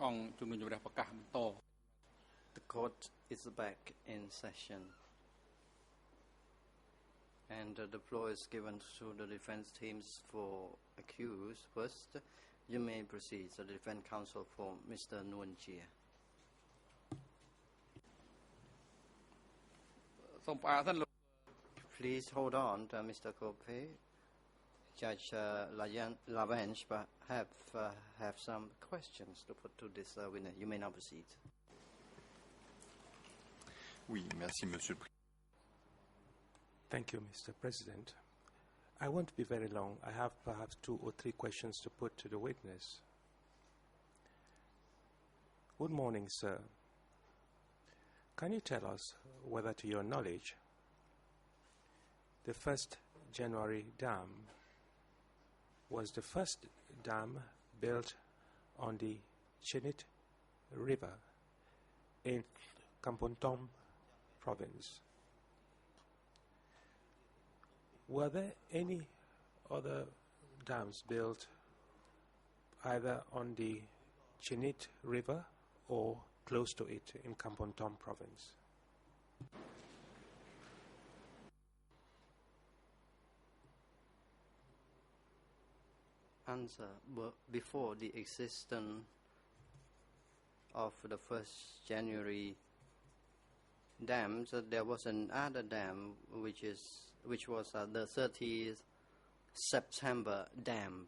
The court is back in session, and the floor is given to the defense teams for accused. First, you may proceed. The defense counsel for Mr. Nguyen Chia. Please hold on, Mr. Kope. Judge Lavange have some questions to put to this witness. You may now proceed. Oui, merci, Monsieur le Président. Thank you, Mr. President. I won't be very long. I have perhaps 2 or 3 questions to put to the witness. Good morning, sir. Can you tell us whether, to your knowledge, the 1st January dam was the first dam built on the Chinit River in Kampong province? Were there any other dams built either on the Chinit River or close to it in Kampong province? Answer. Before the existence of the 1st January dam, there was another dam which was the 30th September dam.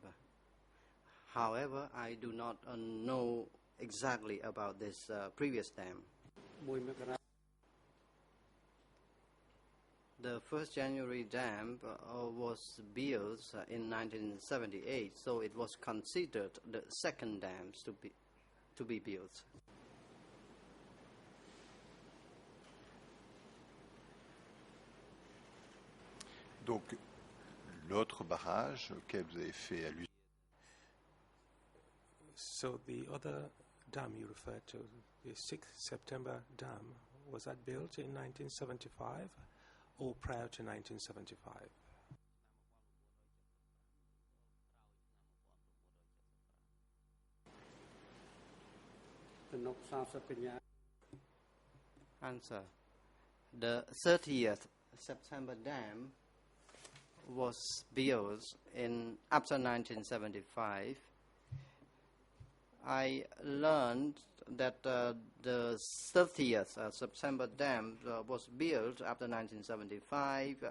However, I do not know exactly about this previous dam. The 1st January dam was built in 1978, so it was considered the second dam to be built. Donc, l'autre barrage auquel vous avez fait allusion. So the other dam you referred to, the 6th September dam, was that built in 1975 or prior to 1975? Answer. The 30th September dam was built after 1975. I learned that the 30th September dam was built after 1975.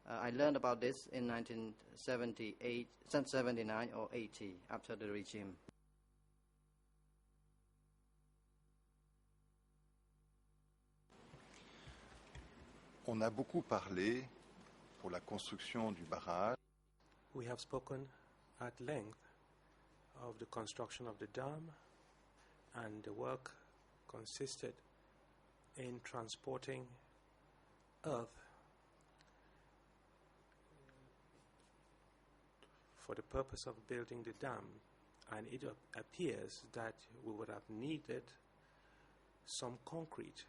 I learned about this in 1978, 79 or 80 after the regime. On a beaucoup parlé pour la construction du barrage. We have spoken at length of the construction of the dam, and the work consisted in transporting earth for the purpose of building the dam, and it appears that we would have needed some concrete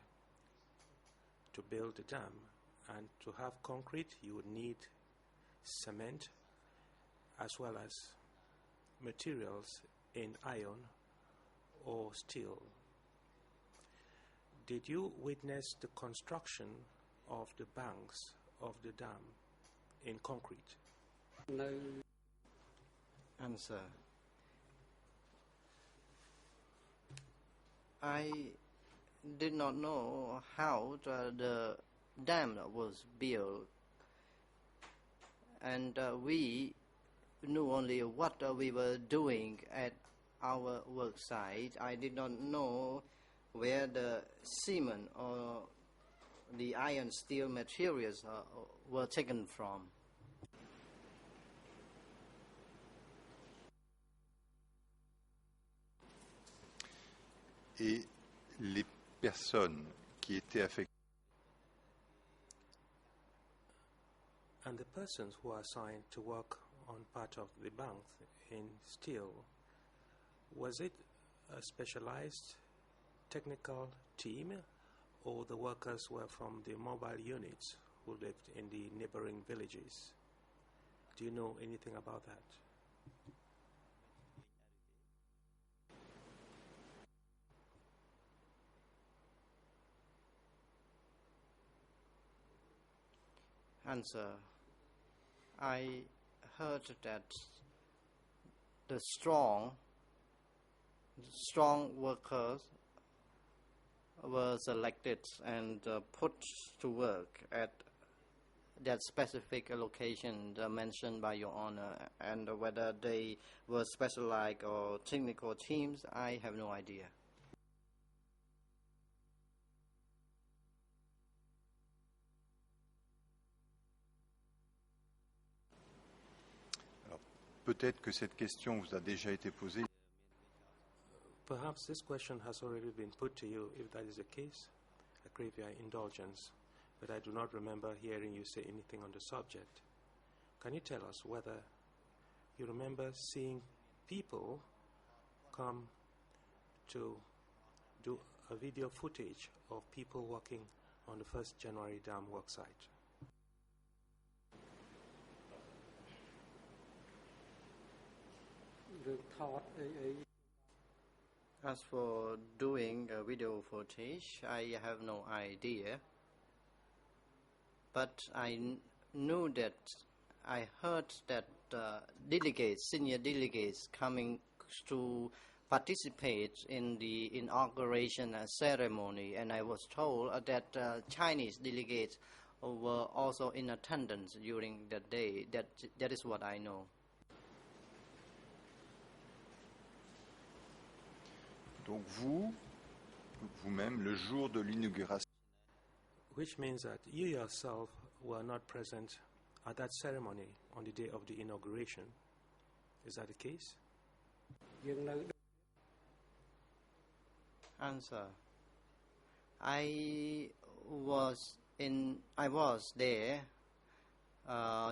to build the dam, and to have concrete you would need cement as well as materials in iron or steel. Did you witness the construction of the banks of the dam in concrete? No. Answer. I did not know how the dam was built, and we knew only what we were doing at our work site. I did not know where the cement or the iron steel materials were taken from. Et les personnes qui étaient affectées. And the persons who are assigned to work on part of the bank in steel, was it a specialized technical team, or the workers were from the mobile units who lived in the neighboring villages? Do you know anything about that? Answer. I heard that the strong workers were selected and put to work at that specific location mentioned by Your Honor, and whether they were specialized or technical teams, I have no idea. Alors, peut-être que cette question vous a déjà été posée. Perhaps this question has already been put to you. If that is the case, I crave your indulgence, but I do not remember hearing you say anything on the subject. Can you tell us whether you remember seeing people come to do a video footage of people working on the 1st January dam worksite? As for doing video footage, I have no idea. But I knew that I heard that delegates, senior delegates, coming to participate in the inauguration ceremony, and I was told that Chinese delegates were also in attendance during that day. That is what I know. Donc vous-même, le jour de l'inauguration, Which means that you yourself were not present at that ceremony on the day of the inauguration. Is that the case? Answer. I was there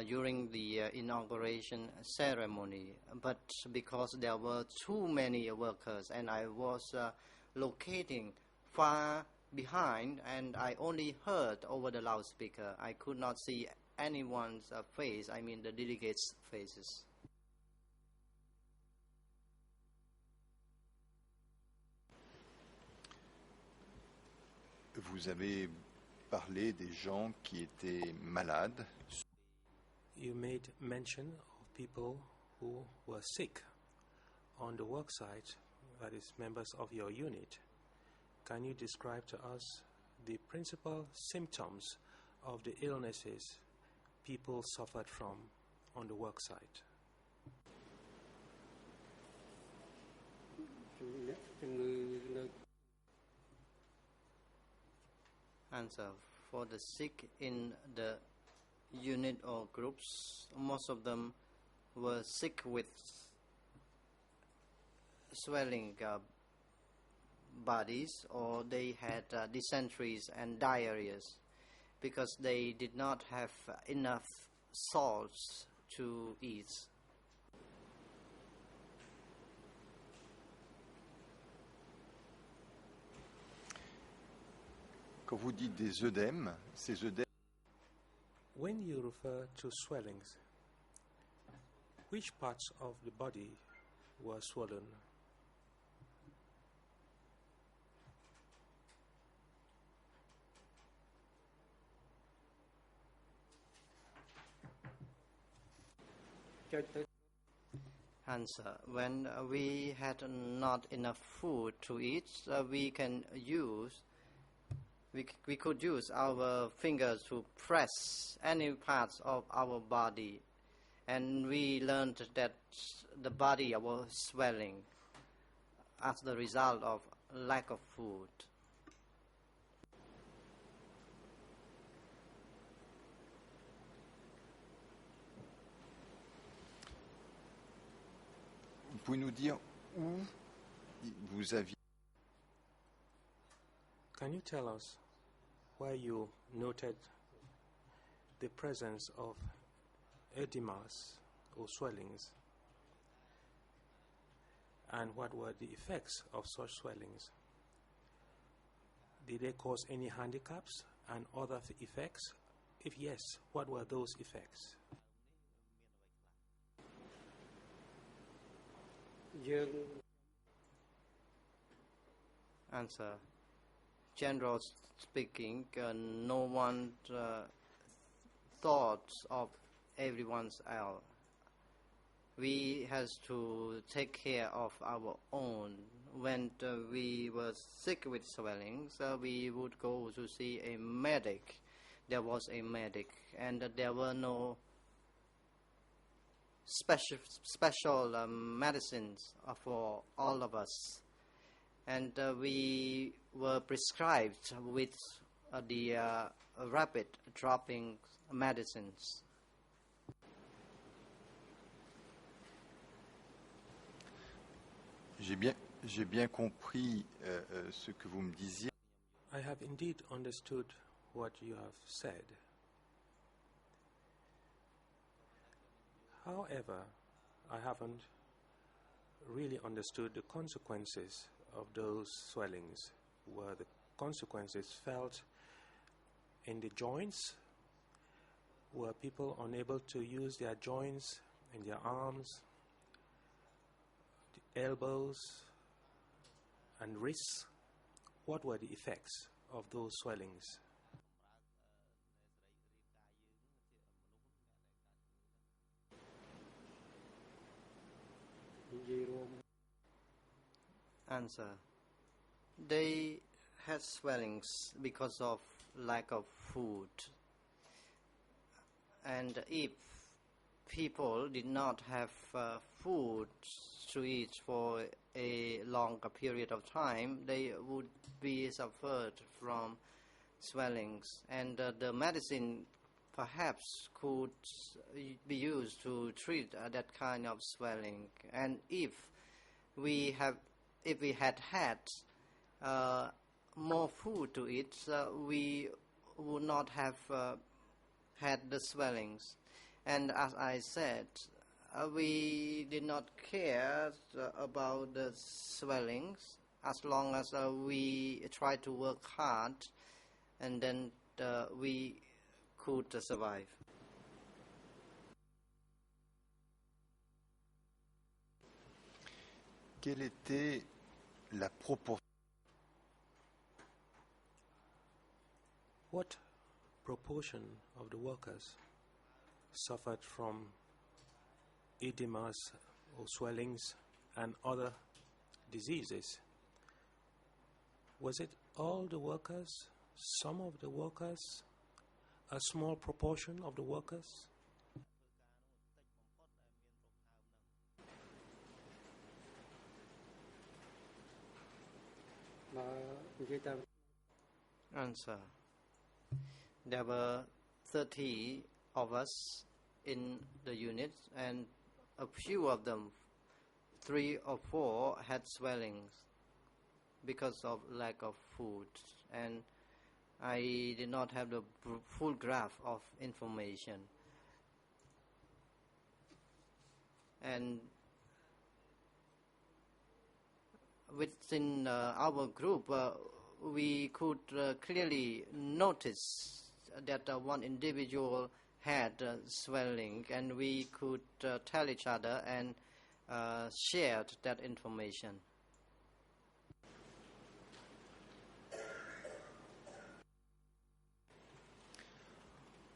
during the inauguration ceremony, but because there were too many workers and I was locating far behind, and I only heard over the loudspeaker. I could not see anyone's face, I mean the delegates' faces. vous avez parlé des gens qui étaient malades. You made mention of people who were sick on the worksite, that is, members of your unit. Can you describe to us the principal symptoms of the illnesses people suffered from on the worksite? Answer. For the sick in the unit or groups, most of them were sick with swelling bodies, or they had dysenteries and diarrheas because they did not have enough salts to eat. Quand vous dites des œdèmes, ces œdèmes, When you refer to swellings, which parts of the body were swollen? Answer. When we had not enough food to eat, we could use our fingers to press any parts of our body, and we learned that the body was swelling as the result of lack of food. vous pouvez nous dire où vous aviez Can you tell us where you noted the presence of edemas or swellings, and what were the effects of such swellings? Did they cause any handicaps and other effects? If yes, what were those effects? Answer. General speaking, no one thoughts of everyone else. We has to take care of our own. When we were sick with swellings, we would go to see a medic. There was a medic, and there were no special medicines for all of us. And we were prescribed with the rapid dropping medicines. J'ai bien compris ce que vous me disiez. I have indeed understood what you have said. However, I haven't really understood the consequences of those swellings. Were the consequences felt in the joints? Were people unable to use their joints in their arms, the elbows, and wrists? What were the effects of those swellings? Answer. They had swellings because of lack of food. And if people did not have food to eat for a longer period of time, they would be suffered from swellings. And the medicine perhaps could be used to treat that kind of swelling. And if we had more food to eat, we would not have had the swellings. And as I said, we did not care about the swellings as long as we tried to work hard, and then we could survive. Quelle était la proportion? What proportion of the workers suffered from edemas or swellings and other diseases? Was it all the workers, some of the workers, a small proportion of the workers? Answer. There were 30 of us in the unit, and a few of them, 3 or 4, had swellings because of lack of food, and I did not have the full graph of information. And within our group, we could clearly notice that one individual had swelling, and we could tell each other and shared that information.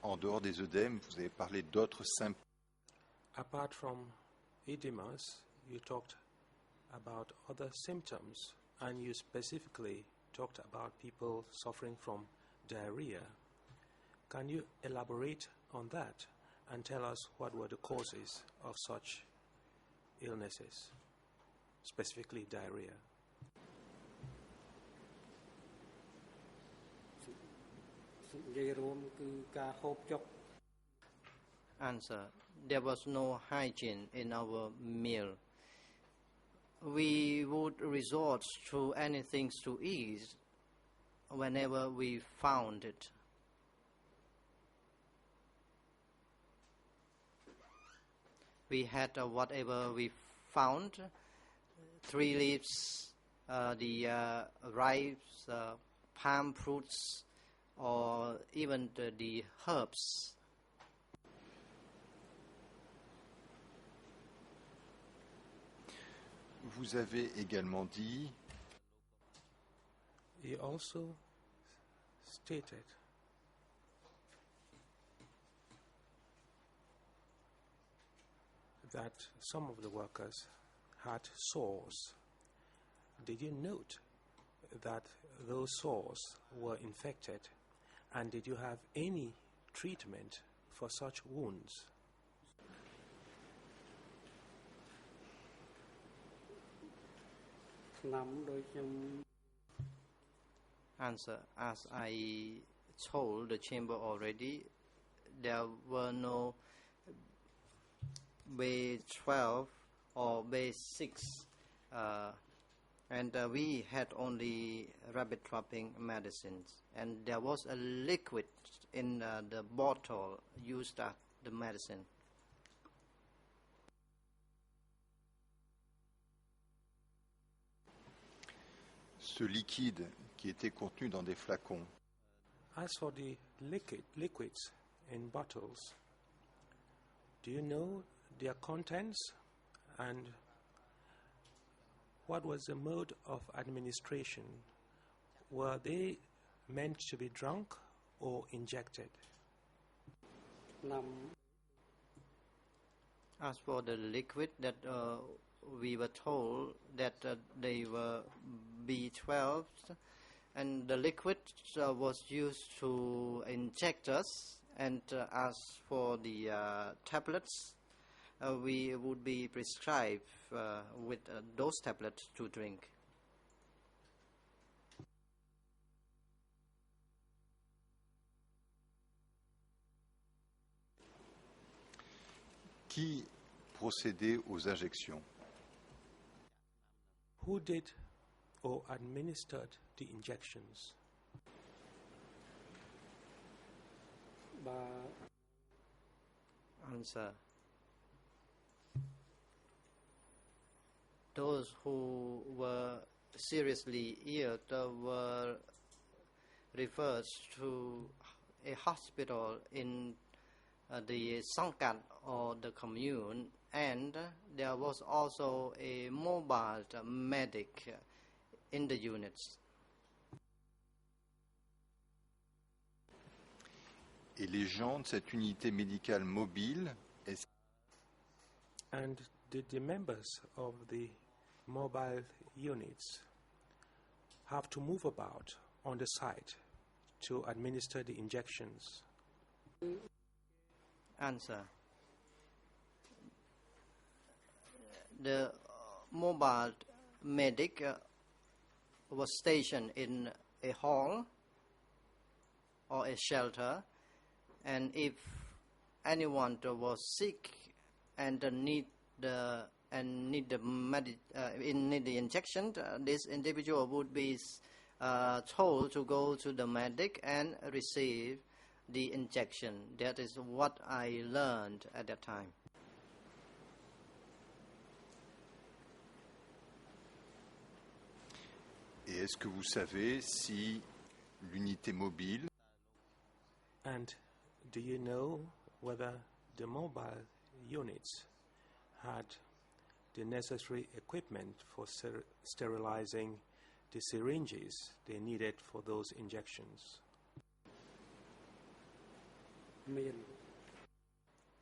En dehors des œdèmes, vous avez parlé d'autres symptômes. Apart from edemas, you talked about other symptoms, and you specifically talked about people suffering from diarrhea. Can you elaborate on that and tell us what were the causes of such illnesses, specifically diarrhea? Answer. There was no hygiene in our meal. We would resort to anything to eat whenever we found it. We had whatever we found, 3 leaves, the rice, palm fruits, or even the herbs. Vous avez également dit He also stated that some of the workers had sores. Did you note that those sores were infected, and did you have any treatment for such wounds? Answer: as I told the chamber already, there were no B12 or B6, and we had only rabbit trapping medicines, and there was a liquid in the bottle used as the medicine. Ce liquide qui était contenu dans des flacons, As for the liquids in bottles, do you know their contents and what was the mode of administration? Were they meant to be drunk or injected? As for the liquid that we were told that they were B12, and the liquid was used to inject us, and as for the tablets, we would be prescribed with those tablets to drink. qui procédait aux injections? Who did or administered the injections? Answer: those who were seriously ill were referred to a hospital in the Sangkat or the commune, and there was also a mobile medic in the units. Et les gens de cette unité médicale mobile, And did the members of the mobile units have to move about on the site to administer the injections? Answer: the mobile medic was stationed in a hall or a shelter, and if anyone was sick and need the injection, this individual would be told to go to the medic and receive the injection. That is what I learned at that time. et est-ce que vous savez si l'unité mobile And do you know whether the mobile units had the necessary equipment for sterilizing the syringes they needed for those injections?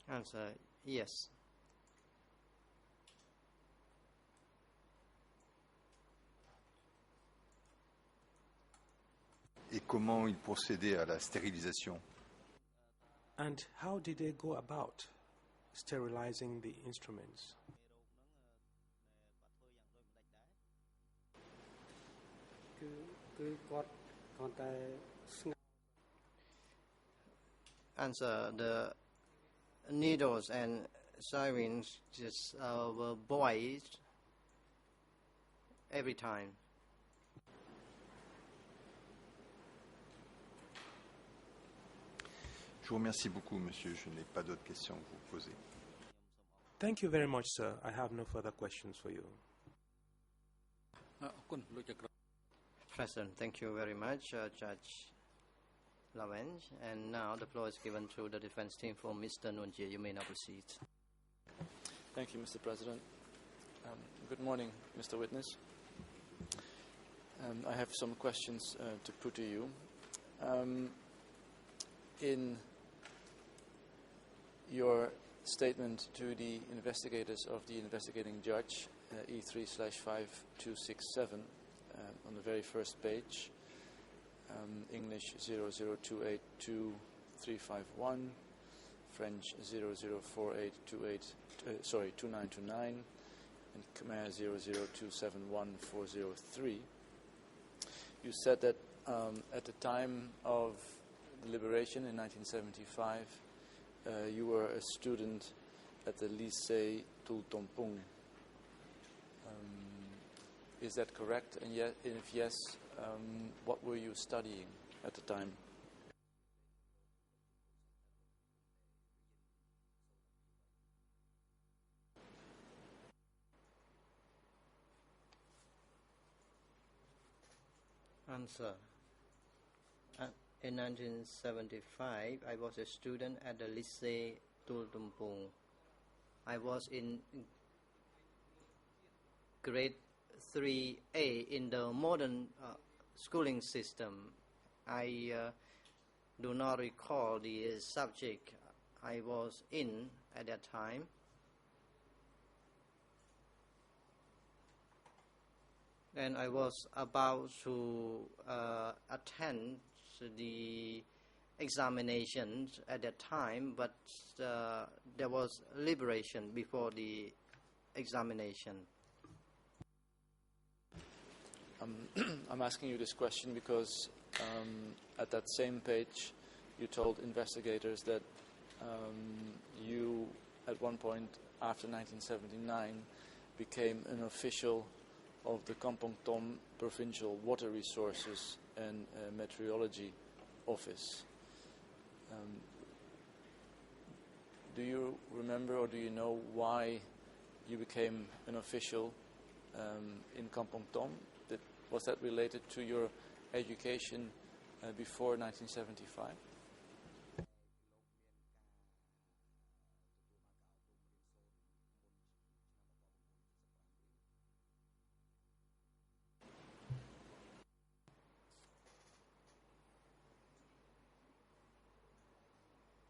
Answer: yes. et comment ils procédaient à la stérilisation? And how did they go about sterilizing the instruments? Answer: the needles and syringes just were boiled every time. Je vous remercie beaucoup, monsieur. Je n'ai pas d'autres questions à vous poser. Thank you very much, sir. I have no further questions for you. President, thank you very much, Judge Lavenge. And now the floor is given to the defense team for Mr. Nunjie. You may now proceed. Thank you, Mr. President. Good morning, Mr. Witness. I have some questions to put to you. In your statement to the investigators of the investigating judge, E3/5267, on the very first page, English 00282351, French 00482929, and Khmer 002714003. You said that at the time of the liberation in 1975, you were a student at the Lycée Tultompung. Is that correct? And if yes, what were you studying at the time? Answer. In 1975, I was a student at the Lycée Tultumpung. I was in grade 3A in the modern schooling system. I do not recall the subject I was in at that time. And I was about to attend the examinations at that time, but there was liberation before the examination. I'm asking you this question because at that same page you told investigators that you, at one point after 1979, became an official of the Kampong Thom Provincial Water Resources and Meteorology Office. Do you remember or do you know why you became an official in Kampong Thom? Was that related to your education before 1975?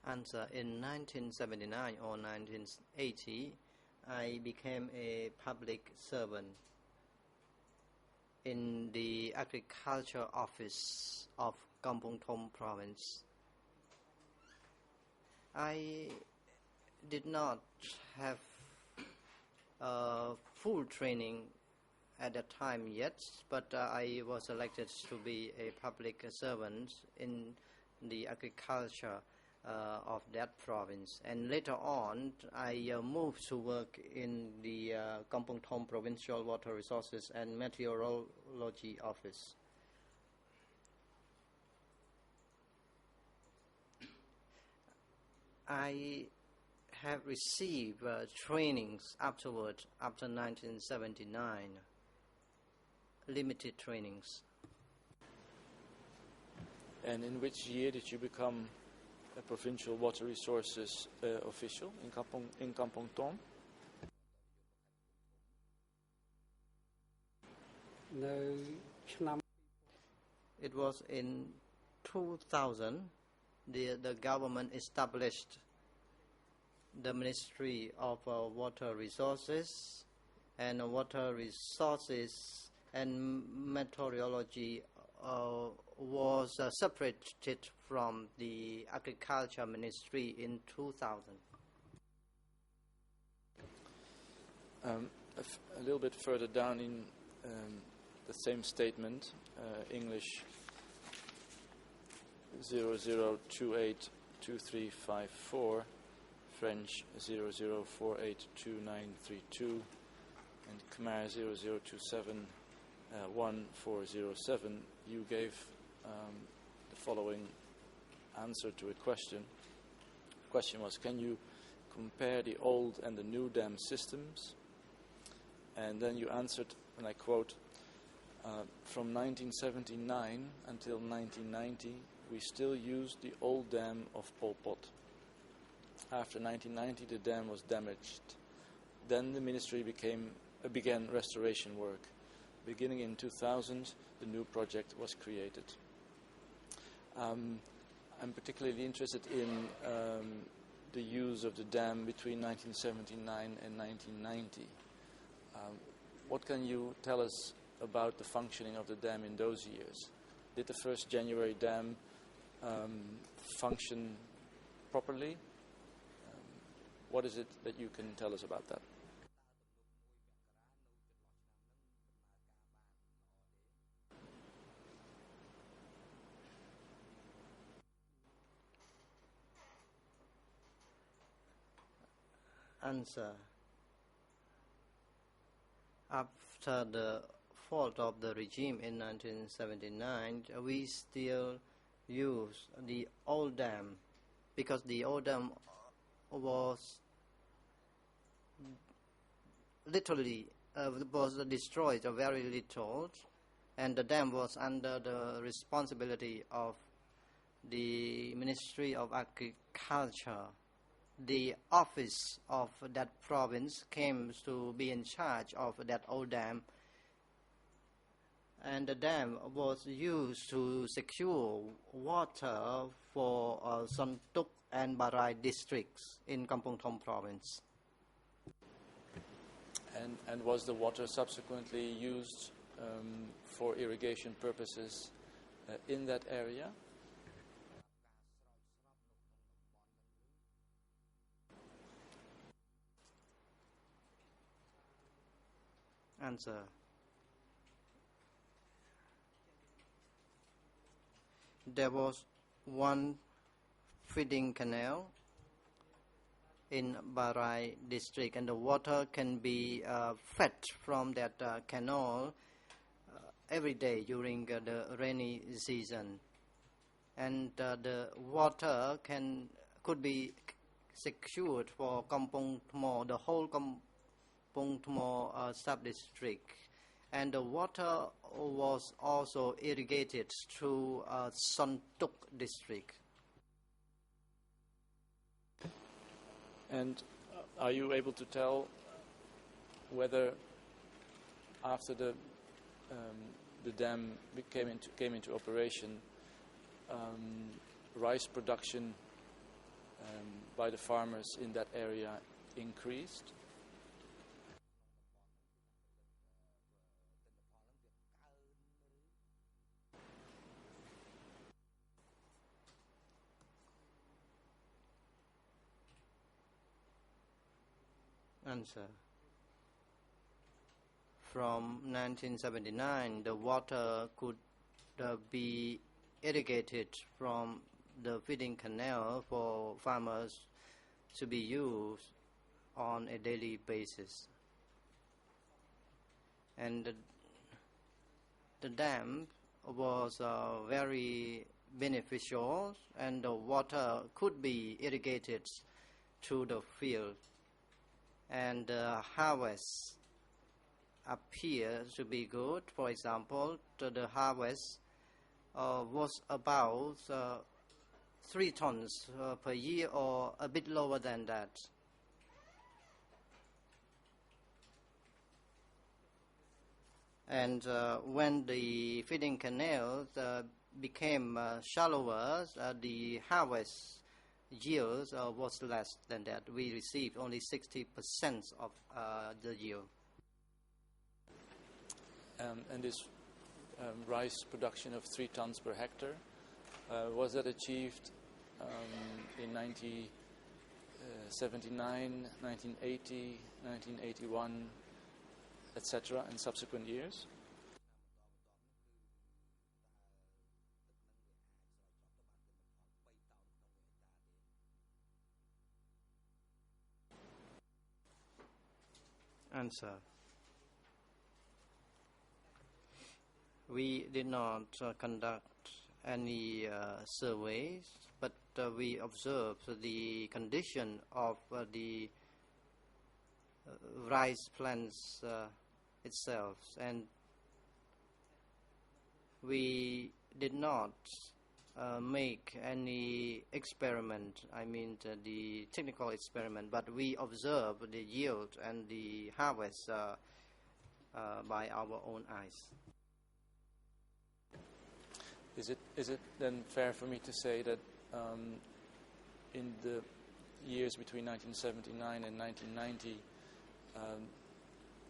Answer. In 1979 or 1980, I became a public servant in the agriculture office of Kampong Thom province. I did not have full training at that time yet, but I was elected to be a public servant in the agriculture of that province, and later on I moved to work in the Kampong Thom Provincial Water Resources and Meteorology Office. I have received trainings afterward, after 1979, limited trainings. And in which year did you become a provincial water resources official in Kampong Thom? It was in 2000. The government established the Ministry of Water Resources, and Water Resources and Meteorology was separated from the Agriculture Ministry in 2000. A little bit further down in the same statement, English 00282354, French 00482932, and Khmer 002714007, you gave the following answer to a question. The question was, can you compare the old and the new dam systems? And then you answered, and I quote, from 1979 until 1990, we still used the old dam of Pol Pot. After 1990, the dam was damaged. Then the ministry began restoration work. Beginning in 2000, the new project was created. I'm particularly interested in the use of the dam between 1979 and 1990. What can you tell us about the functioning of the dam in those years? Did the first January dam function properly? What is it that you can tell us about that? Answer. After the fall of the regime in 1979, we still use the old dam because the old dam was literally was destroyed very little, and the dam was under the responsibility of the Ministry of Agriculture. The office of that province came to be in charge of that old dam, and the dam was used to secure water for Son Tuk and Barai districts in Kampong Thom province. And was the water subsequently used for irrigation purposes in that area? Answer. There was one feeding canal in Barai district, and the water can be fed from that canal every day during the rainy season, and the water could be secured for Kampong Thom, the whole Kampong Thom sub-district, and the water was also irrigated through Son Tuk district. And are you able to tell whether after the dam came into operation, rice production by the farmers in that area increased? Answer. From 1979, the water could be irrigated from the feeding canal for farmers to be used on a daily basis. And the dam was very beneficial, and the water could be irrigated through the field. And the harvest appears to be good. For example, the harvest was about 3 tons per year, or a bit lower than that. And when the feeding canals became shallower, the harvest yields was less than that. We received only 60% of the yield. And this rice production of 3 tons per hectare, was that achieved in 1979, 1980, 1981, etc., and subsequent years? Answer. We did not conduct any surveys, but we observed the condition of the rice plants itself, and we did not make any experiment, the technical experiment, but we observed the yield and the harvest by our own eyes. Is it then fair for me to say that in the years between 1979 and 1990,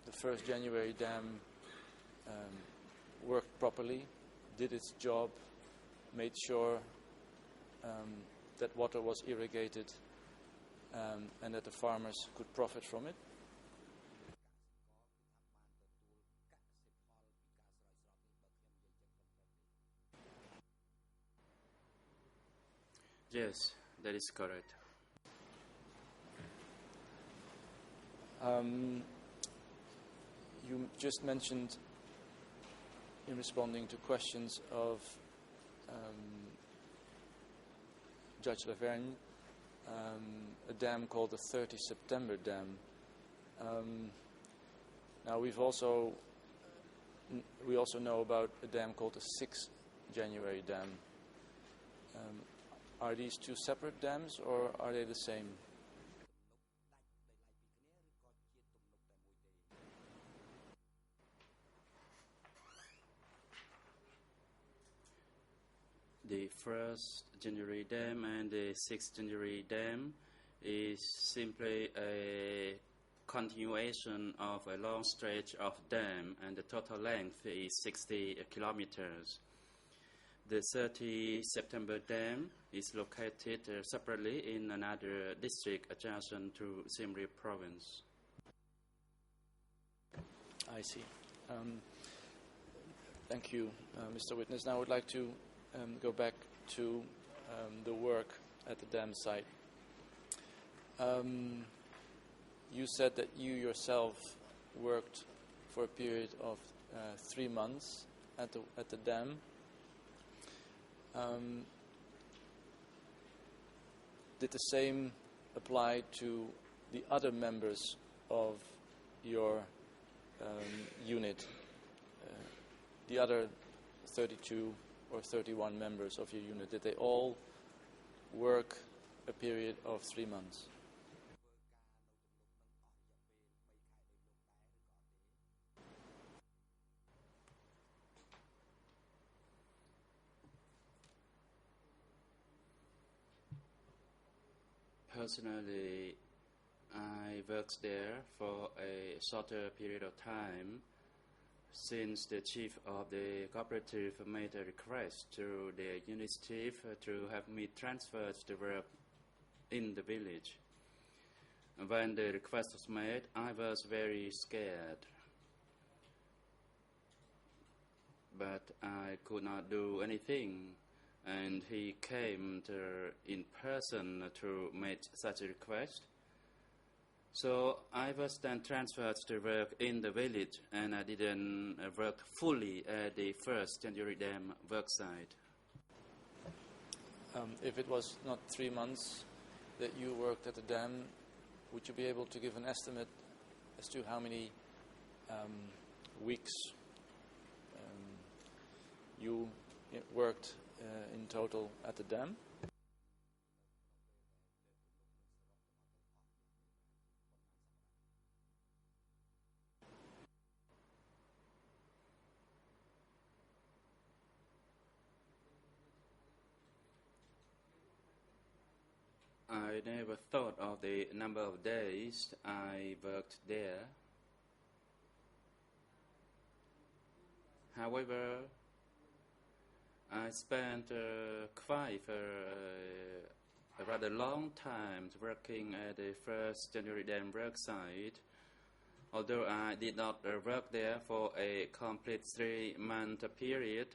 the first January dam worked properly, did its job, made sure that water was irrigated and that the farmers could profit from it? Yes, that is correct. You just mentioned, in responding to questions of Judge Lavergne, a dam called the 30 September Dam. Now we also know about a dam called the 6 January Dam. Are these two separate dams, or are they the same? The 1st January Dam and the 6th January Dam is simply a continuation of a long stretch of dam, and the total length is 60 kilometers. The 30 September Dam is located separately in another district adjacent to Siem Reap province. I see. Thank you, Mr. Witness. Now I would like to go back to the work at the dam site. You said that you yourself worked for a period of 3 months at the dam. Did the same apply to the other members of your unit, the other 32 or 31 members of your unit? Did they all work a period of 3 months? Personally, I worked there for a shorter period of time, since the chief of the cooperative made a request to the unit chief to have me transferred to work in the village. When the request was made, I was very scared, but I could not do anything, and he came in person to make such a request. So I was then transferred to work in the village, and I didn't work fully at the 1st January Dam worksite. If it was not 3 months that you worked at the dam, would you be able to give an estimate as to how many weeks you worked in total at the dam? I never thought of the number of days I worked there. However, I spent quite a rather long time working at the 1st January Dam worksite. Although I did not work there for a complete 3-month period,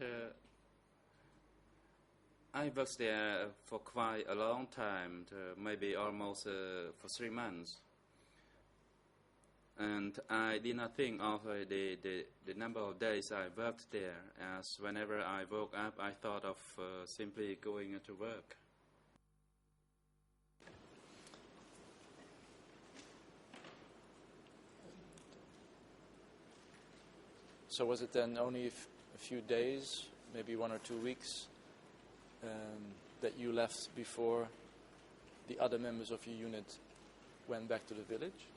I worked there for quite a long time, maybe almost for 3 months. And I did not think of the number of days I worked there, as whenever I woke up, I thought of simply going to work. So was it then only a few days, maybe 1 or 2 weeks, that you left before the other members of your unit went back to the village?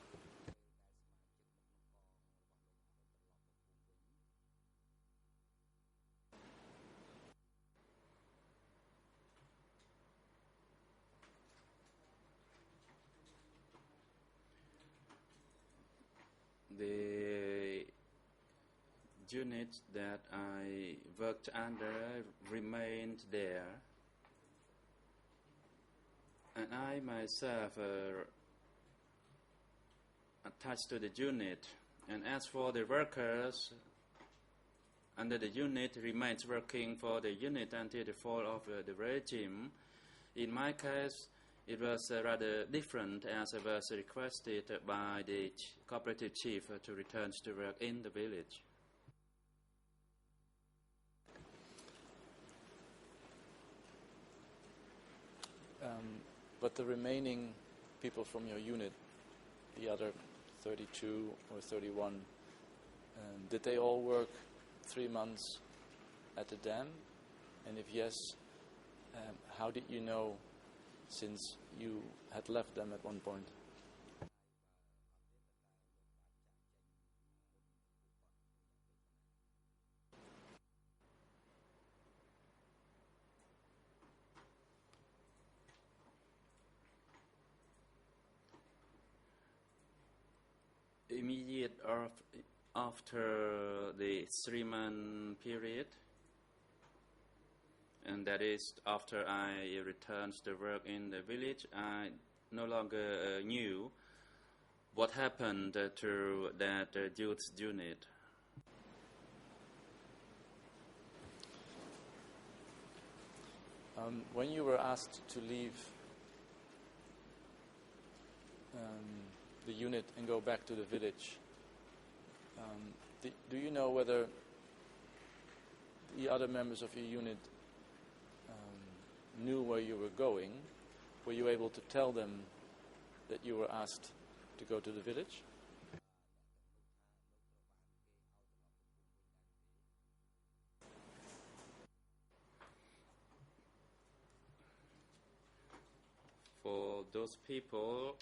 the unit that I worked under remained there, and I myself attached to the unit. And as for the workers under the unit, remains working for the unit until the fall of the regime. In my case, it was rather different, as I was requested by the cooperative chief to return to work in the village. But the remaining people from your unit, the other 32 or 31, did they all work 3 months at the dam? And if yes, how did you know, since you had left them at one point? Immediate after the 3-month period, and that is after I returned to work in the village, I no longer knew what happened to that youth unit. When you were asked to leave the unit and go back to the village, do you know whether the other members of your unit knew where you were going? Were you able to tell them that you were asked to go to the village? For those people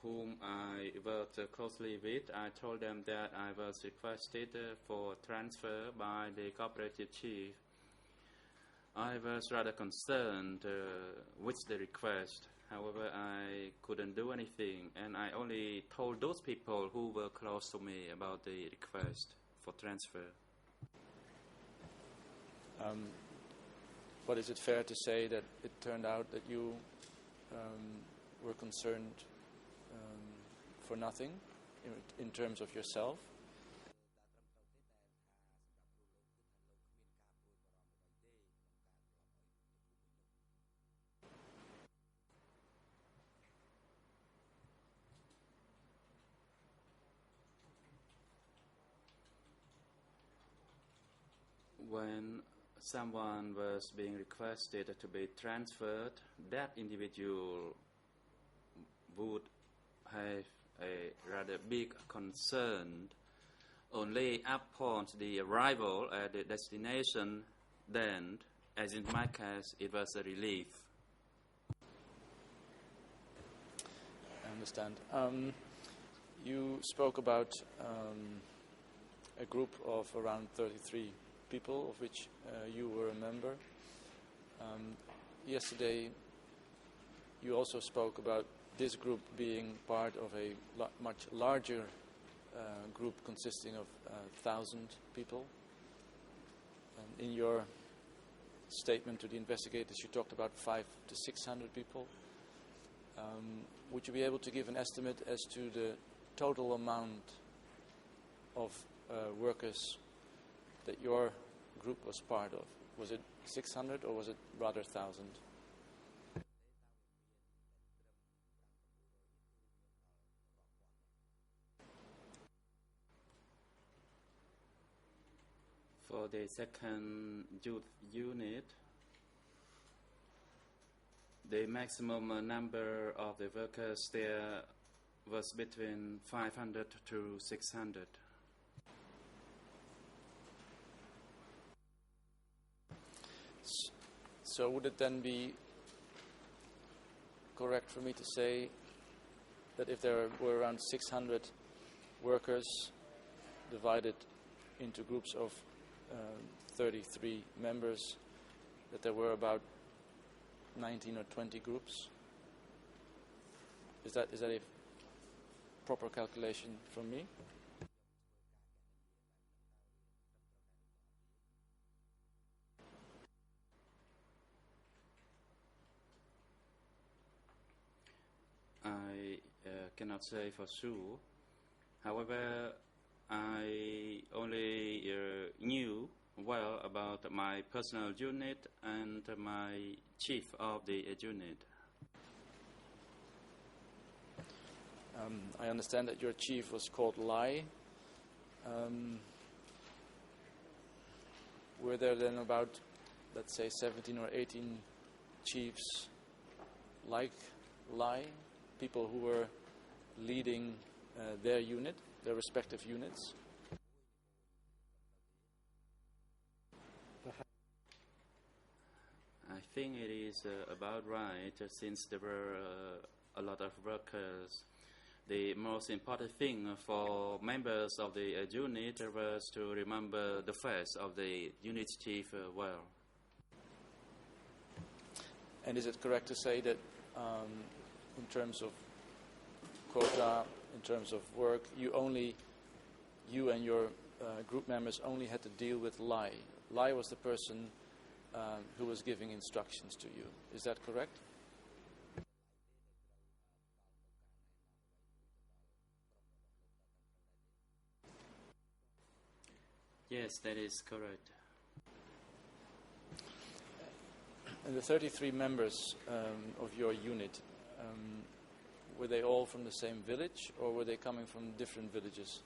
whom I worked closely with, I told them that I was requested for transfer by the cooperative chief. I was rather concerned with the request. However, I couldn't do anything, and I only told those people who were close to me about the request for transfer. But is it fair to say that it turned out that you were concerned for nothing in terms of yourself? When someone was being requested to be transferred, that individual would have a rather big concern only upon the arrival at the destination. Then, as in my case, it was a relief. I understand. You spoke about a group of around 33 people, of which you were a member. Yesterday, you also spoke about this group being part of a much larger group consisting of 1,000 people. And in your statement to the investigators, you talked about 500 to 600 people. Would you be able to give an estimate as to the total amount of workers that your group was part of? Was it 600 or was it rather 1,000? For the second youth unit, the maximum number of the workers there was between 500 to 600. So would it then be correct for me to say that if there were around 600 workers divided into groups of 33 members, that there were about 19 or 20 groups? Is that a proper calculation from me. I cannot say for sure. However, I only knew well about my personal unit and my chief of the unit. I understand that your chief was called Lai. Were there then about, let's say, 17 or 18 chiefs like Lai, people who were leading their unit, their respective units? I think it is about right, since there were a lot of workers. The most important thing for members of the unit was to remember the face of the unit chief well. And is it correct to say that in terms of quota, in terms of work, you and your group members only had to deal with Lai? Lai was the person who was giving instructions to you. Is that correct? Yes, that is correct. And the 33 members of your unit, were they all from the same village, or were they coming from different villages?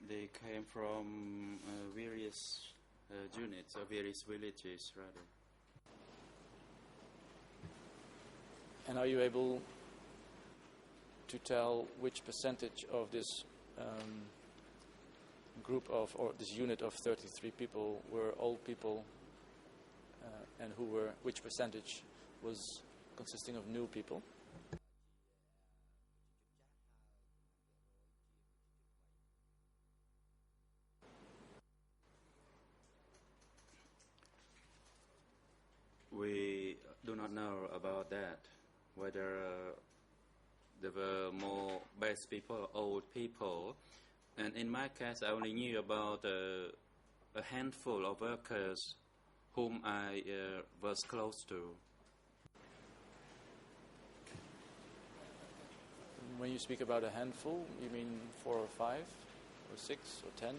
They came from various units or various villages, rather. And are you able to tell which percentage of this group of, or this unit of 33 people were old people, and which percentage was consisting of new people? We do not know about that, whether there were more best people, old people. And in my case, I only knew about a handful of workers whom I was close to. When you speak about a handful, you mean 4 or 5 or 6 or 10?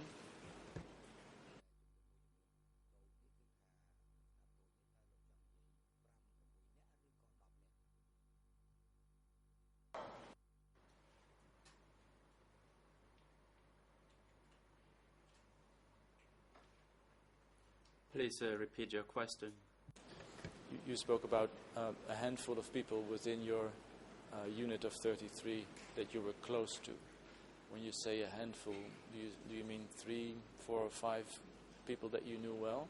Please repeat your question. You spoke about a handful of people within your unit of 33 that you were close to. When you say a handful, do you mean 3, 4 or 5 people that you knew well?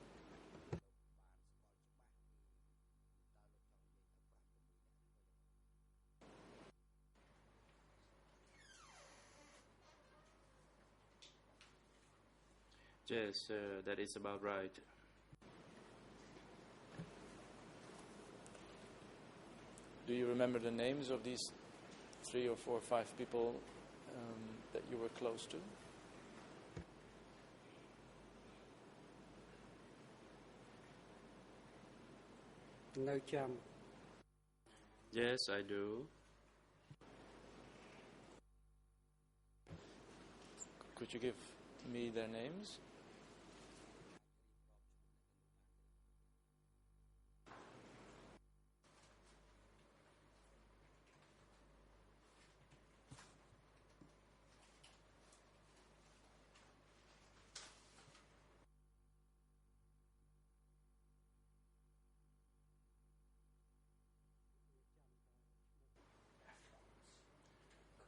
Yes, that is about right. Do you remember the names of these 3 or 4 or 5 people that you were close to? Yes, I do. Could you give me their names?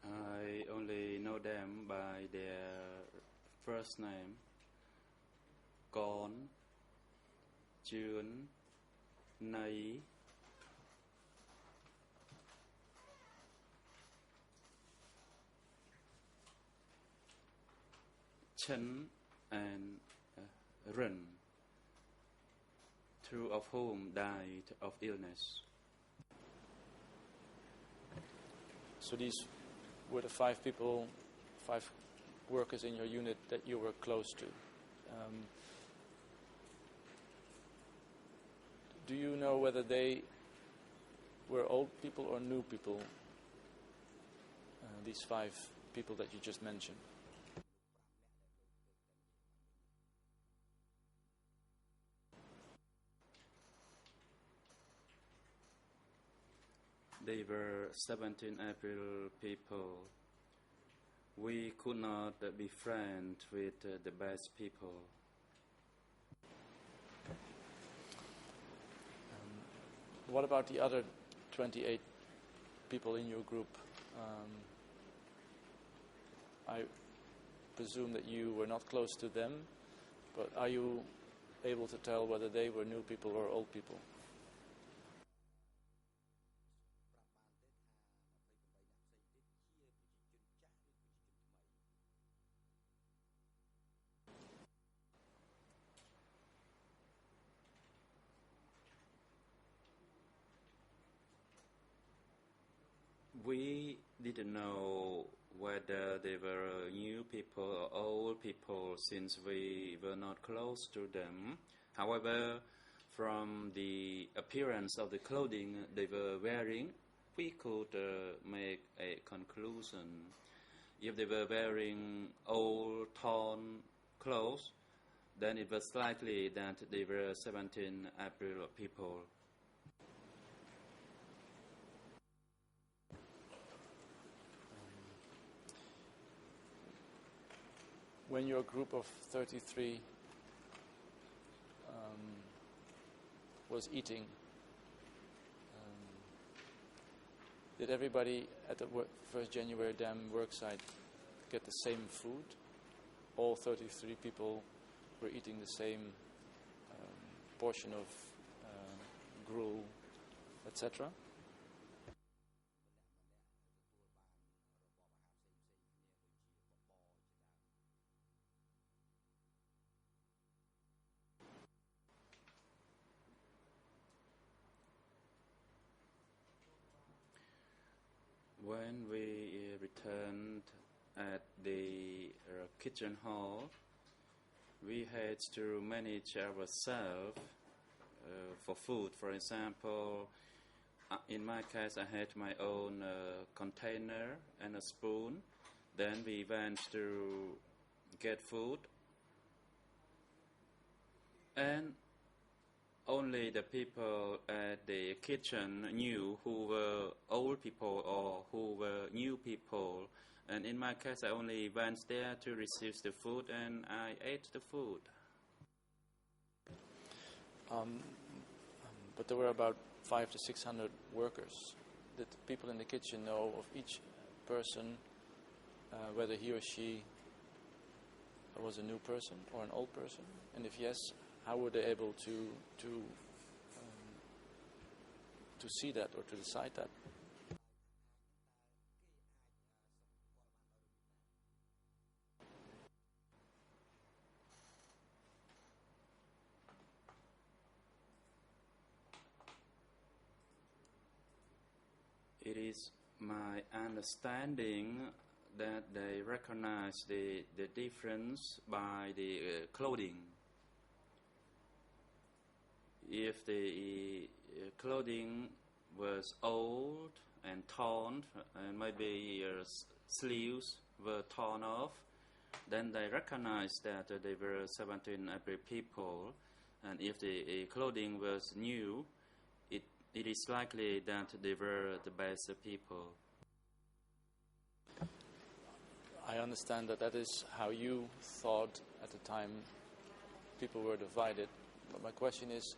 I only know them by their first name. Con, June, Nay, Chen, and Ren, two of whom died of illness. So these were the 5 people, 5 workers in your unit that you were close to. Do you know whether they were old people or new people, these 5 people that you just mentioned? They were 17 April people. We could not be friends with the best people. What about the other 28 people in your group? I presume that you were not close to them, but are you able to tell whether they were new people or old people? We didn't know whether they were new people or old people since we were not close to them. However, from the appearance of the clothing they were wearing, we could make a conclusion. If they were wearing old, torn clothes, then it was likely that they were 17 April people. When your group of 33 was eating, did everybody at the 1st January Dam worksite get the same food? All 33 people were eating the same portion of gruel, etc.? When we returned at the kitchen hall, we had to manage ourselves for food. For example, in my case, I had my own container and a spoon. Then we went to get food, and only the people at the kitchen knew who were old people or who were new people. And in my case, I only went there to receive the food and I ate the food. But there were about 500 to 600 workers. Did the people in the kitchen know of each person, whether he or she was a new person or an old person? And if yes, how were they able to see that or to decide that? It is my understanding that they recognize the difference by the clothing. If the clothing was old and torn, and maybe sleeves were torn off, then they recognized that they were 17 April people. And if the clothing was new, it is likely that they were the best people. I understand that is how you thought at the time people were divided. But my question is,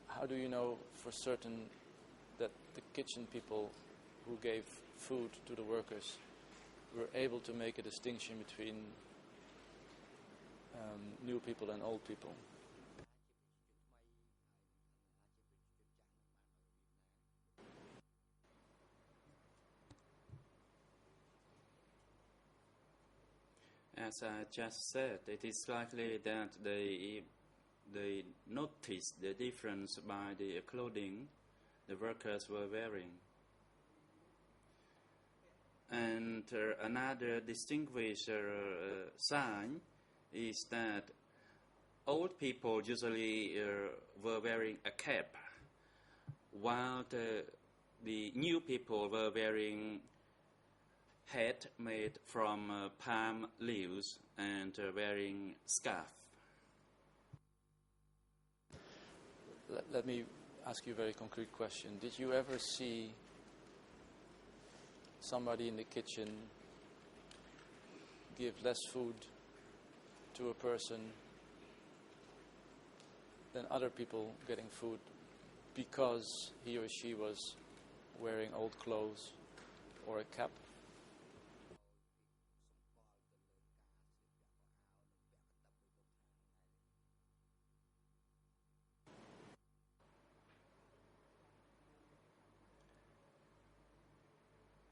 how do you know for certain that the kitchen people who gave food to the workers were able to make a distinction between new people and old people? as I just said, it is likely that they noticed the difference by the clothing the workers were wearing. And another distinguished sign is that old people usually were wearing a cap, while the new people were wearing hat made from palm leaves and wearing scarf. Let me ask you a very concrete question. Did you ever see somebody in the kitchen give less food to a person than other people getting food because he or she was wearing old clothes or a cap?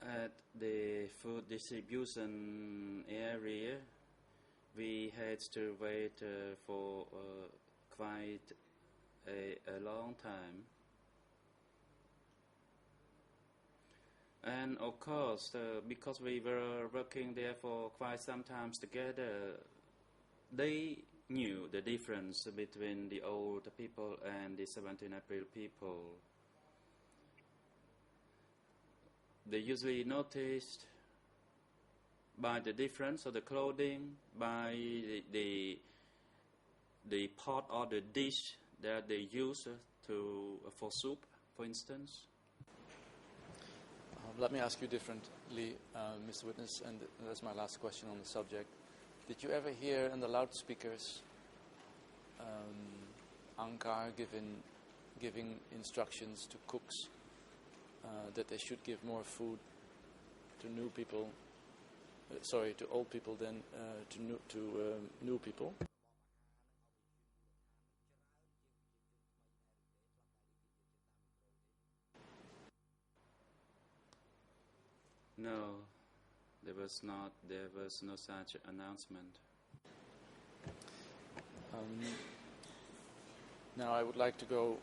At the food distribution area, we had to wait for quite a long time. And of course, because we were working there for quite some time together, they knew the difference between the old people and the 17 April people. They usually noticed by the difference of the clothing, by the pot or the dish that they use for soup, for instance. Let me ask you differently, Mr. Witness, and that's my last question on the subject. Did you ever hear in the loudspeakers Ankar giving instructions to cooks that they should give more food to new people, to old people than to new people? No, there was no such announcement. Now I would like to go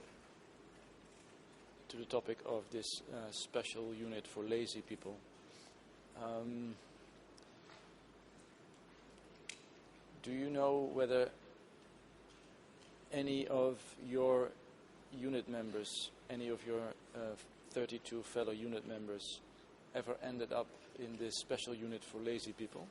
to the topic of this special unit for lazy people. Do you know whether any of your unit members, any of your 32 fellow unit members, ever ended up in this special unit for lazy people?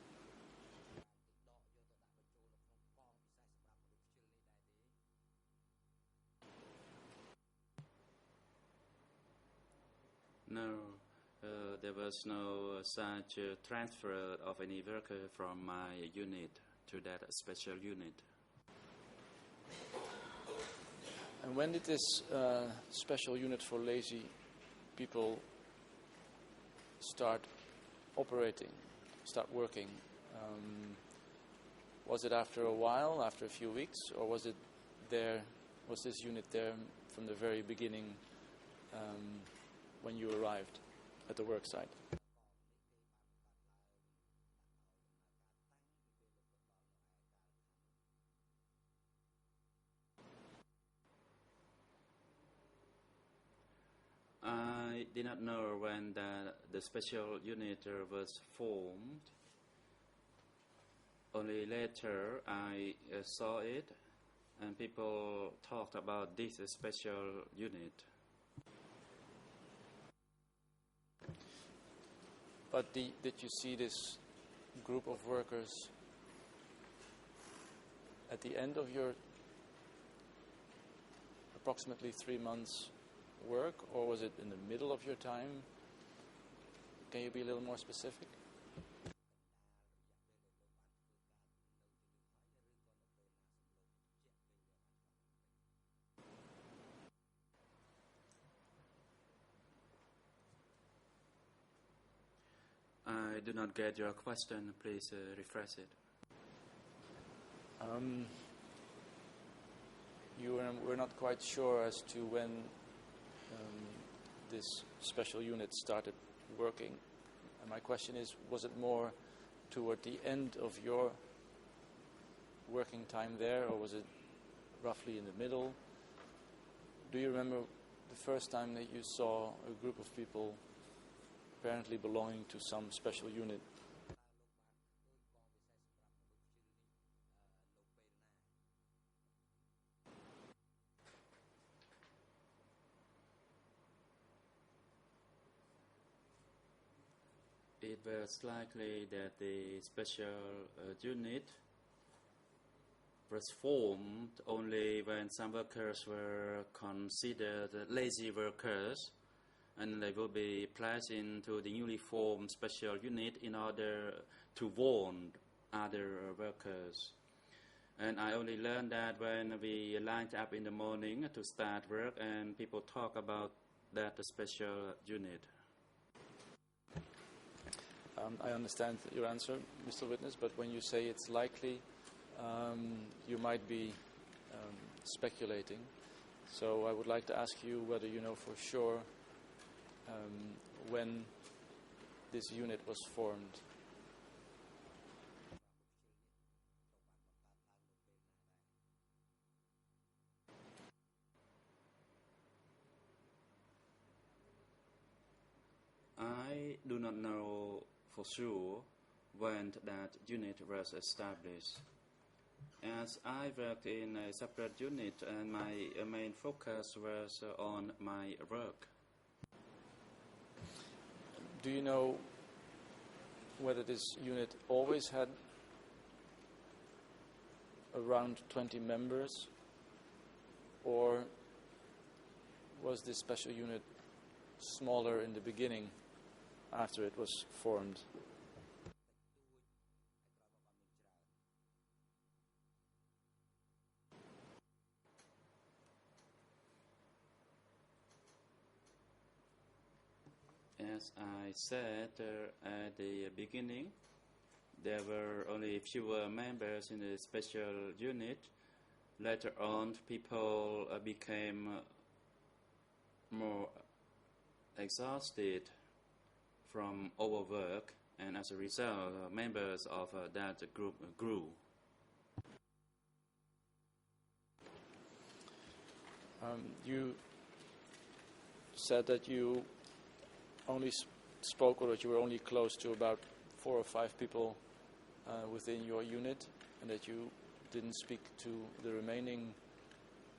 No, there was no such transfer of any worker from my unit to that special unit. And when did this special unit for lazy people start operating, start working? Was it after a while, after a few weeks, or was this unit there from the very beginning when you arrived at the work site? I did not know when the special unit was formed. Only later I saw it, and people talked about this special unit. But did you see this group of workers at the end of your approximately 3 months work, or was it in the middle of your time? Can you be a little more specific? I do not get your question. Please rephrase it. We're not quite sure as to when this special unit started working. And my question is, was it more toward the end of your working time there, or was it roughly in the middle? Do you remember the first time that you saw a group of people apparently belonging to some special unit? It was likely that the special unit was formed only when some workers were considered lazy workers, and they will be placed into the newly formed special unit in order to warn other workers. And I only learned that when we lined up in the morning to start work and people talk about that special unit. I understand your answer, Mr. Witness, but when you say it's likely, you might be speculating. So I would like to ask you whether you know for sure when this unit was formed. I do not know for sure when that unit was established, as I worked in a separate unit and my main focus was on my work. Do you know whether this unit always had around 20 members, or was this special unit smaller in the beginning after it was formed? As I said at the beginning, there were only fewer members in the special unit. Later on, people became more exhausted from overwork, and as a result, members of that group grew. You said that you only spoke, or that you were only close to about 4 or 5 people within your unit, and that you didn't speak to the remaining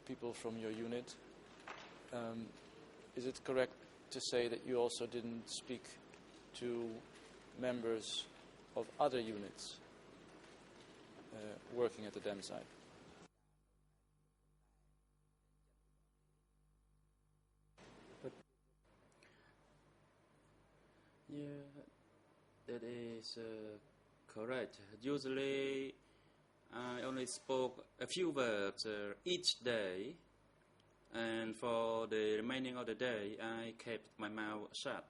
people from your unit. Is it correct to say that you also didn't speak to members of other units working at the dam site? Yeah, that is correct. Usually, I only spoke a few words each day, and for the remaining of the day, I kept my mouth shut.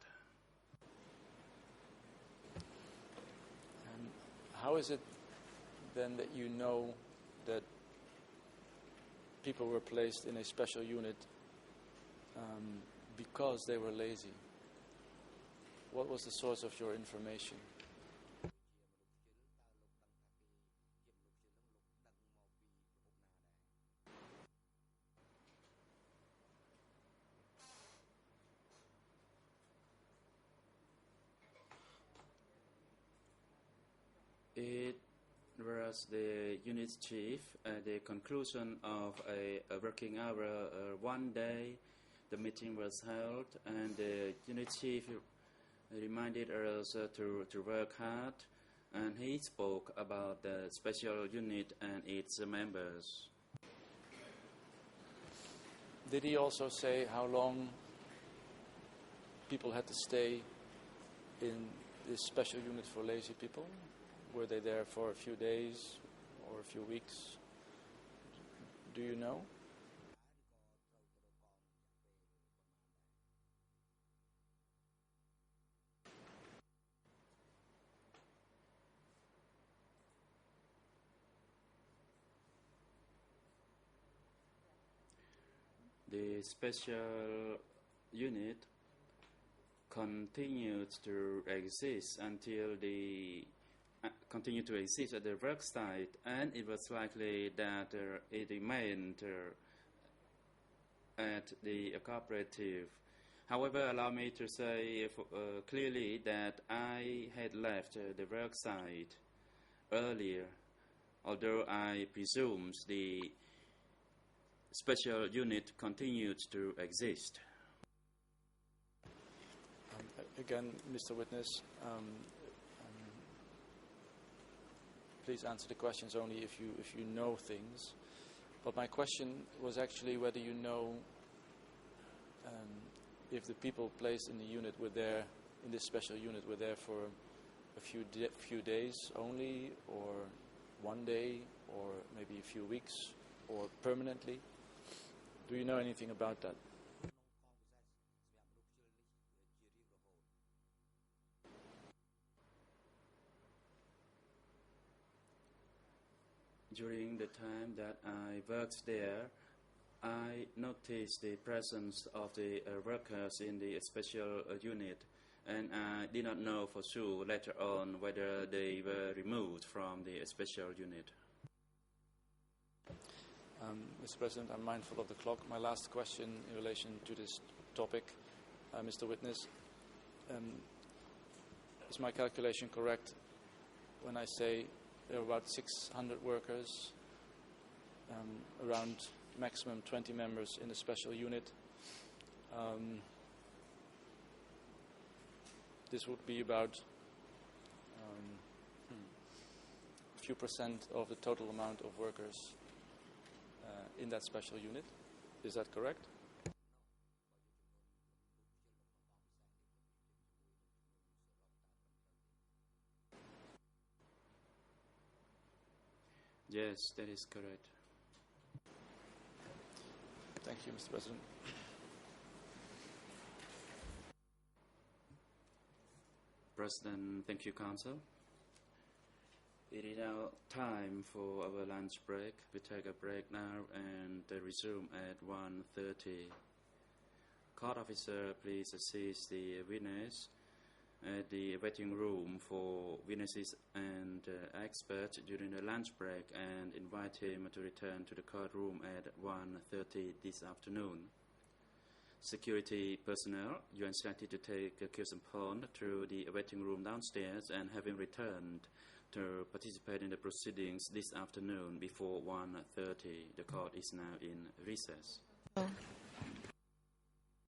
How is it then that you know that people were placed in a special unit because they were lazy? What was the source of your information? It was the unit chief at the conclusion of a working hour one day. The meeting was held, and the unit chief reminded us to work hard, and he spoke about the special unit and its members. Did he also say how long people had to stay in this special unit for lazy people? Were they there for a few days or a few weeks? Do you know? The special unit continued to exist until the continue to exist at the work site, and it was likely that it remained at the cooperative. However, allow me to say clearly that I had left the work site earlier, although I presume the special unit continued to exist. Again, Mr. Witness, please answer the questions only if you know things. But my question was actually whether you know if the people placed in the unit were there, in this special unit, were there for a few days only, or one day, or maybe a few weeks, or permanently. Do you know anything about that? During the time that I worked there, I noticed the presence of the workers in the special unit, and I did not know for sure later on whether they were removed from the special unit. Mr. President, I'm mindful of the clock. My last question in relation to this topic, Mr. Witness, is my calculation correct when I say there are about 600 workers, around maximum 20 members in the special unit? This would be about a few percent of the total amount of workers in that special unit. Is that correct? Yes, that is correct. Thank you, Mr. President. President, thank you, Council. It is now time for our lunch break. We take a break now and resume at 1:30. Court officer, please assist the witness at the waiting room for witnesses and experts during the lunch break, and invite him to return to the courtroom at 1:30 this afternoon. Security personnel, you are instructed to take accused pawn through the waiting room downstairs, and having returned to participate in the proceedings this afternoon before 1:30. The court is now in recess.